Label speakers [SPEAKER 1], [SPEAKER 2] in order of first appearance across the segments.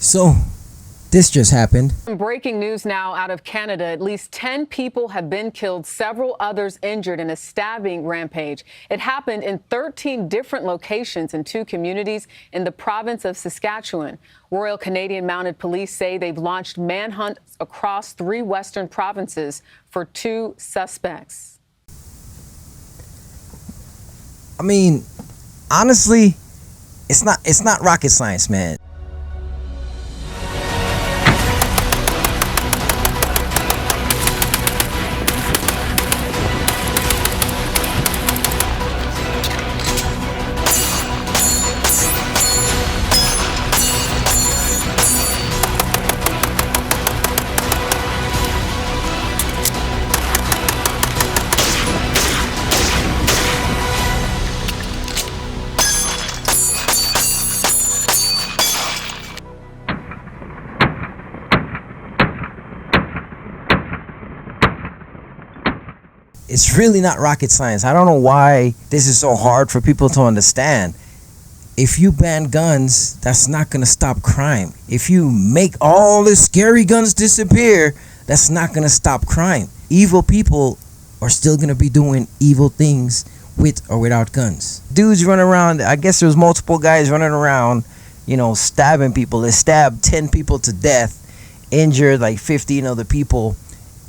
[SPEAKER 1] So, this just happened.
[SPEAKER 2] Breaking news now out of Canada. At least 10 people have been killed, several others injured in a stabbing rampage. It happened in 13 different locations in 2 communities in the province of Saskatchewan. Royal Canadian Mounted Police say they've launched manhunts across 3 western provinces for 2 suspects.
[SPEAKER 1] I mean, honestly, it's not rocket science, man. It's really not rocket science. I don't know why this is so hard for people to understand. If you ban guns, that's not going to stop crime. If you make all the scary guns disappear, that's not going to stop crime. Evil people are still going to be doing evil things with or without guns. Dudes running around, I guess there's multiple guys running around, stabbing people. They stabbed 10 people to death, injured like 15 other people.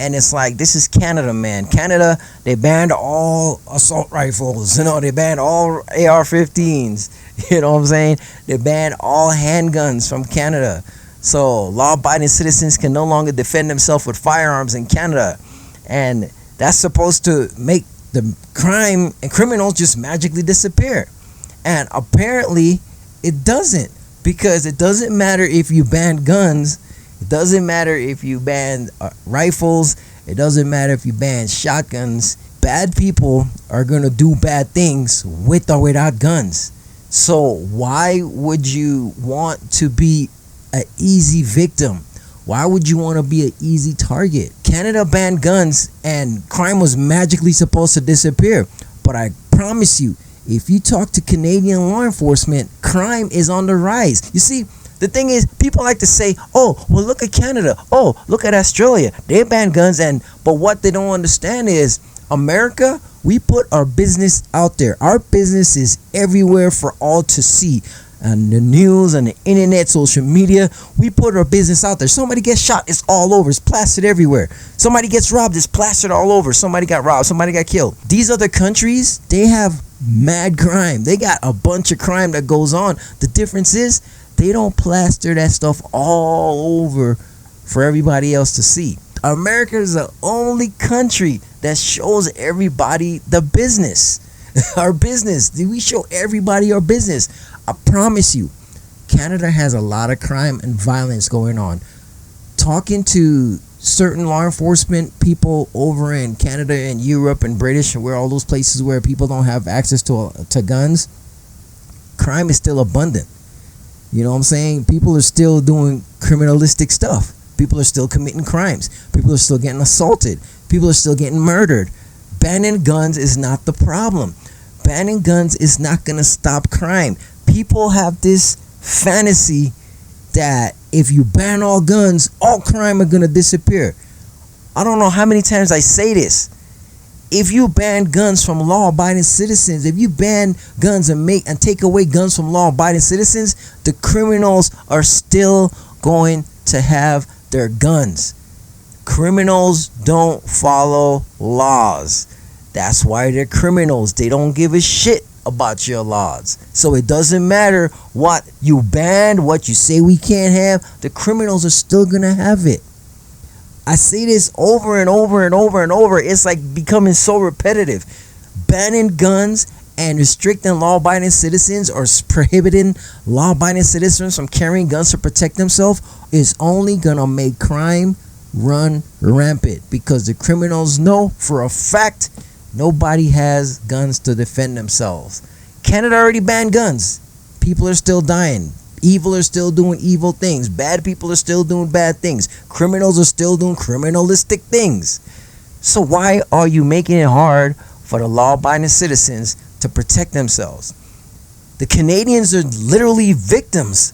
[SPEAKER 1] And it's like, this is Canada, man. Canada, they banned all assault rifles. They banned all AR-15s. You know what I'm saying? They banned all handguns from Canada. So law-abiding citizens can no longer defend themselves with firearms in Canada. And that's supposed to make the crime and criminals just magically disappear. And apparently, it doesn't. Because it doesn't matter if you ban guns. It doesn't matter if you ban rifles. It doesn't matter if you ban shotguns. Bad people are going to do bad things with or without guns. So why would you want to be an easy victim? Why would you want to be an easy target? Canada banned guns and crime was magically supposed to disappear. But I promise you, if you talk to Canadian law enforcement, crime is on the rise. You see, the thing is, people like to say, oh, well, look at Canada. Oh, look at Australia. They ban guns. But what they don't understand is, America, we put our business out there. Our business is everywhere for all to see. And the news and the internet, social media, we put our business out there. Somebody gets shot, it's all over. It's plastered everywhere. Somebody gets robbed, it's plastered all over. Somebody got robbed, somebody got killed. These other countries, they have mad crime. They got a bunch of crime that goes on. The difference is, they don't plaster that stuff all over for everybody else to see. America is the only country that shows everybody the business. Our business. We show everybody our business. I promise you, Canada has a lot of crime and violence going on. Talking to certain law enforcement people over in Canada and Europe and British and where all those places where people don't have access to guns, crime is still abundant. You know what I'm saying? People are still doing criminalistic stuff. People are still committing crimes. People are still getting assaulted. People are still getting murdered. Banning guns is not the problem. Banning guns is not going to stop crime. People have this fantasy that if you ban all guns, all crime are going to disappear. I don't know how many times I say this. If you ban guns from law-abiding citizens, if you ban guns and take away guns from law-abiding citizens, the criminals are still going to have their guns. Criminals don't follow laws. That's why they're criminals. They don't give a shit about your laws. So it doesn't matter what you ban, what you say we can't have, the criminals are still going to have it. I say this over and over and over and over. It's like becoming so repetitive. Banning guns and restricting law-abiding citizens or prohibiting law-abiding citizens from carrying guns to protect themselves is only going to make crime run rampant because the criminals know for a fact nobody has guns to defend themselves. Canada already banned guns. People are still dying. Evil are still doing evil things. Bad people are still doing bad things. Criminals are still doing criminalistic things. So why are you making it hard for the law-abiding citizens to protect themselves? The Canadians are literally victims.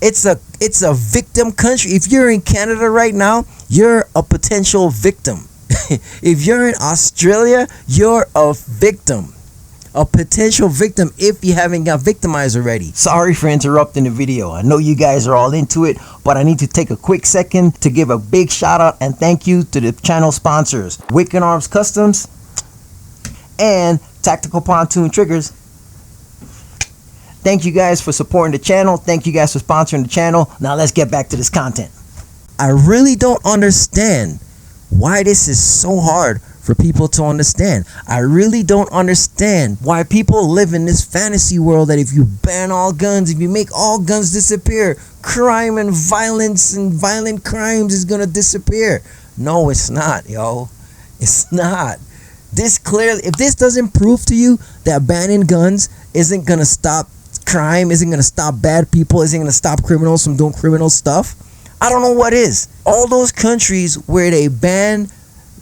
[SPEAKER 1] It's a victim country. If you're in Canada right now, you're a potential victim. If you're in Australia, you're a victim. A potential victim if you haven't got victimized already. Sorry for interrupting the video. I know you guys are all into it, but I need to take a quick second to give a big shout out and thank you to the channel sponsors, Wicked Arms Customs and Tactical Pontoon Triggers. Thank you guys for supporting the channel. Thank you guys for sponsoring the channel. Now let's get back to this content. I really don't understand why this is so hard for people to understand. I really don't understand why people live in this fantasy world that if you ban all guns, if you make all guns disappear, crime and violence and violent crimes is gonna disappear. No, it's not, yo. It's not. This clearly, if this doesn't prove to you that banning guns isn't gonna stop crime, isn't gonna stop bad people, isn't gonna stop criminals from doing criminal stuff, I don't know what is. All those countries where they ban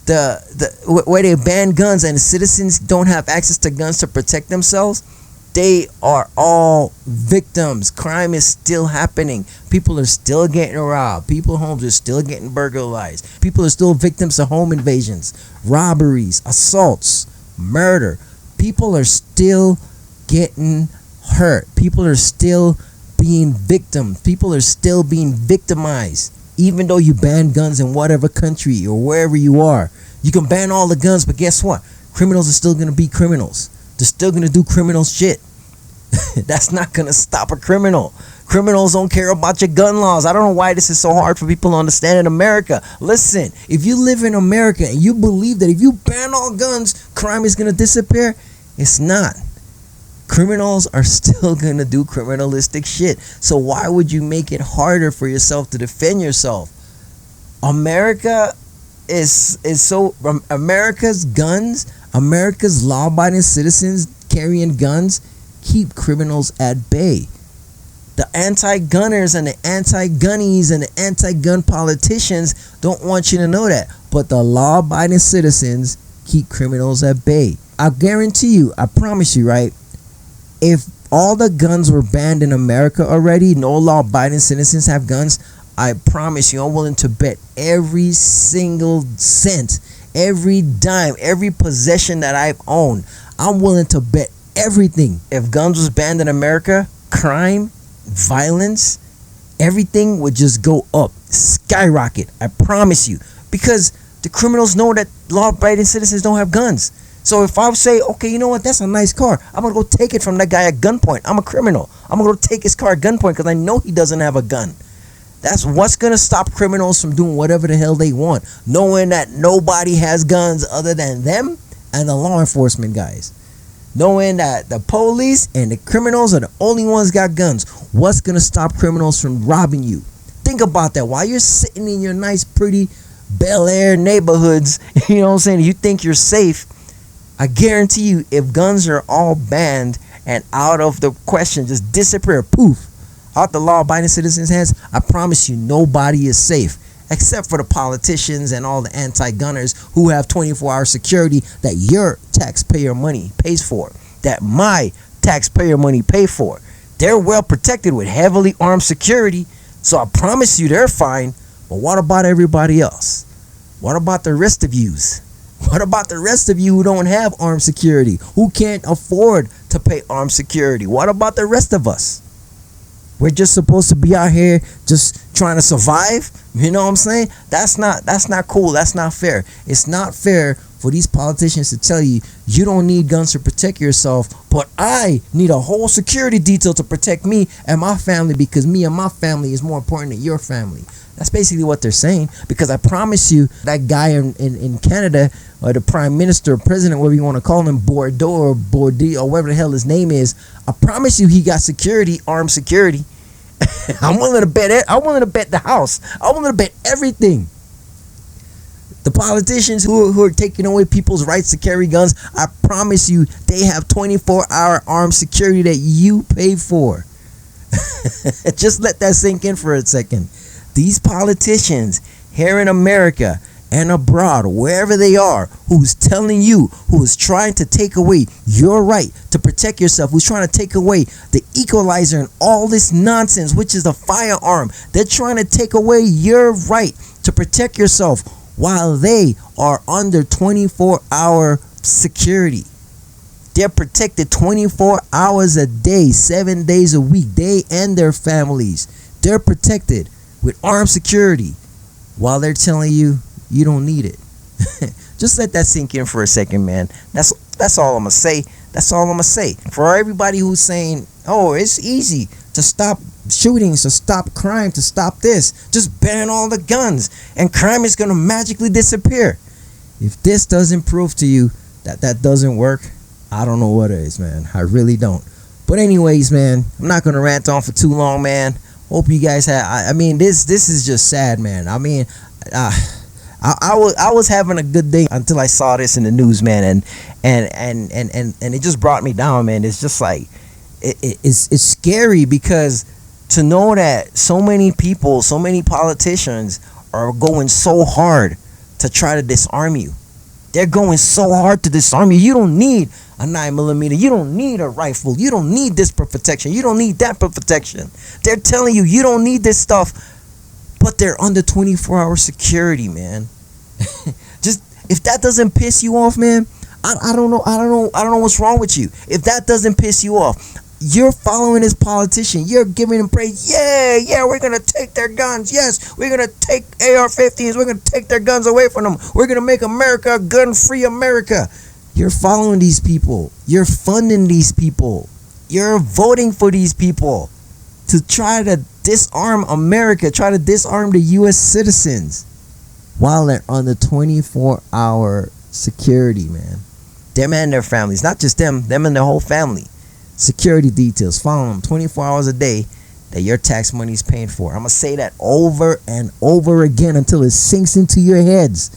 [SPEAKER 1] where they ban guns and the citizens don't have access to guns to protect themselves, they are all victims. Crime is still happening. People are still getting robbed. People's homes are still getting burglarized. People are still victims of home invasions, robberies, assaults, murder. People are still getting hurt. People are still being victims. People are still being victimized. Even though you ban guns in whatever country or wherever you are, you can ban all the guns, but guess what? Criminals are still going to be criminals. They're still going to do criminal shit. That's not going to stop a criminal. Criminals don't care about your gun laws. I don't know why this is so hard for people to understand in America. Listen, if you live in America and you believe that if you ban all guns, crime is going to disappear, it's not. Criminals are still going to do criminalistic shit. So why would you make it harder for yourself to defend yourself? America is so, America's guns, America's law-abiding citizens carrying guns keep criminals at bay. The anti-gunners and the anti-gunnies and the anti-gun politicians don't want you to know that. But the law-abiding citizens keep criminals at bay. I guarantee you, I promise you, right? If all the guns were banned in America already, no law-abiding citizens have guns, I promise you, I'm willing to bet every single cent, every dime, every possession that I've owned, I'm willing to bet everything. If guns was banned in America, crime, violence, everything would just go up, skyrocket. I promise you. Because the criminals know that law-abiding citizens don't have guns. So if I say, okay, you know what, that's a nice car, I'm going to go take it from that guy at gunpoint. I'm a criminal. I'm going to go take his car at gunpoint because I know he doesn't have a gun. That's what's going to stop criminals from doing whatever the hell they want, knowing that nobody has guns other than them and the law enforcement guys. Knowing that the police and the criminals are the only ones got guns. What's going to stop criminals from robbing you? Think about that. While you're sitting in your nice, pretty Bel Air neighborhoods, you know what I'm saying, you think you're safe. I guarantee you, if guns are all banned and out of the question, just disappear, poof, out the law-abiding citizens' hands, I promise you, nobody is safe. Except for the politicians and all the anti-gunners who have 24-hour security that your taxpayer money pays for, that my taxpayer money pay for. They're well protected with heavily armed security, so I promise you they're fine. But what about everybody else? What about the rest of yous? What about the rest of you who don't have armed security, who can't afford to pay armed security? What about the rest of us? We're just supposed to be out here just trying to survive. You know what I'm saying? That's not cool. That's not fair. It's not fair for these politicians to tell you you don't need guns to protect yourself, but I need a whole security detail to protect me and my family because me and my family is more important than your family. That's basically what they're saying, because I promise you that guy in Canada, or the prime minister or president, whatever you want to call him, Bordeaux or Bordeaux or whatever the hell his name is, I promise you he got security, armed security. I'm willing to bet it. I'm willing to bet the house. I'm willing to bet everything. The politicians who are taking away people's rights to carry guns, I promise you they have 24-hour armed security that you pay for. Just let that sink in for a second. These politicians here in America, and abroad, wherever they are, who's telling you, who is trying to take away your right to protect yourself, who's trying to take away the equalizer and all this nonsense, which is the firearm. They're trying to take away your right to protect yourself while they are under 24-hour security. They're protected 24 hours a day, 7 days a week. They and their families, they're protected with armed security while they're telling you you don't need it. Just let that sink in for a second, man. That's all I'm gonna say. That's all I'm gonna say. For everybody who's saying, oh, it's easy to stop shootings, to stop crime, to stop this, just ban all the guns and crime is gonna magically disappear. If this doesn't prove to you that that doesn't work, I don't know what is, man. I really don't. But anyways, man, I'm not gonna rant on for too long, man. Hope you guys have. I mean, this is just sad, man. I mean, I was having a good day until I saw this in the news, man, and it just brought me down, man. It's just like it's scary because to know that so many people, so many politicians are going so hard to try to disarm you. They're going so hard to disarm you. You don't need a 9mm. You don't need a rifle. You don't need this for protection. You don't need that for protection. They're telling you you don't need this stuff, but they're under 24-hour security, man. Just if that doesn't piss you off, man, I don't know what's wrong with you. If that doesn't piss you off, you're following this politician. You're giving him praise. Yeah, we're gonna take their guns. Yes, we're gonna take AR-15s. We're gonna take their guns away from them. We're gonna make America a gun-free America. You're following these people. You're funding these people. You're voting for these people to try to disarm America, try to disarm the U.S. citizens while they're under 24-hour security, man. Them and their families, not just them and their whole family. Security details, follow them 24 hours a day that your tax money is paying for. I'm going to say that over and over again until it sinks into your heads.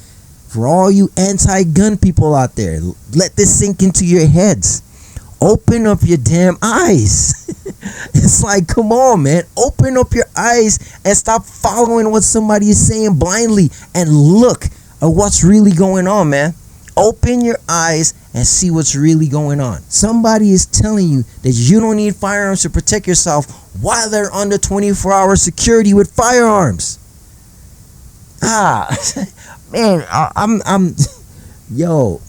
[SPEAKER 1] For all you anti-gun people out there, let this sink into your heads. Open up your damn eyes. It's like, come on, man. Open up your eyes and stop following what somebody is saying blindly and look at what's really going on, man. Open your eyes and see what's really going on. Somebody is telling you that you don't need firearms to protect yourself while they're under 24-hour security with firearms. Man, I'm yo.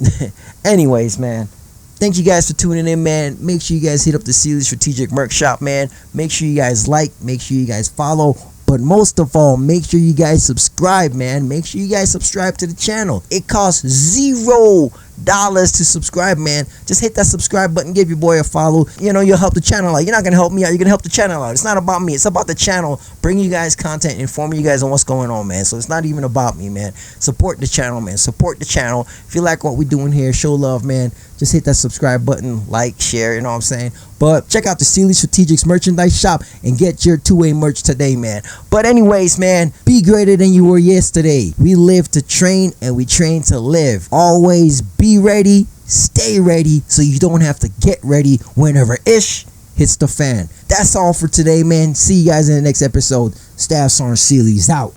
[SPEAKER 1] Anyways, man. Thank you guys for tuning in, man. Make sure you guys hit up the Sealy Strategic Merch Shop, man. Make sure you guys like, make sure you guys follow. But most of all, make sure you guys subscribe, man. Make sure you guys subscribe to the channel. It costs $0 to subscribe, man. Just hit that subscribe button, give your boy a follow. You know, you'll help the channel out. You're not going to help me out. You're going to help the channel out. It's not about me. It's about the channel. Bringing you guys content, informing you guys on what's going on, man. So it's not even about me, man. Support the channel, man. Support the channel. If you like what we're doing here, show love, man. Just hit that subscribe button, like, share, you know what I'm saying? But check out the Sealy Strategics merchandise shop and get your two-way merch today, man. But anyways, man, be greater than you were yesterday. We live to train and we train to live. Always be ready, stay ready, so you don't have to get ready whenever ish hits the fan. That's all for today, man. See you guys in the next episode. Staff Sergeant Sealy's out.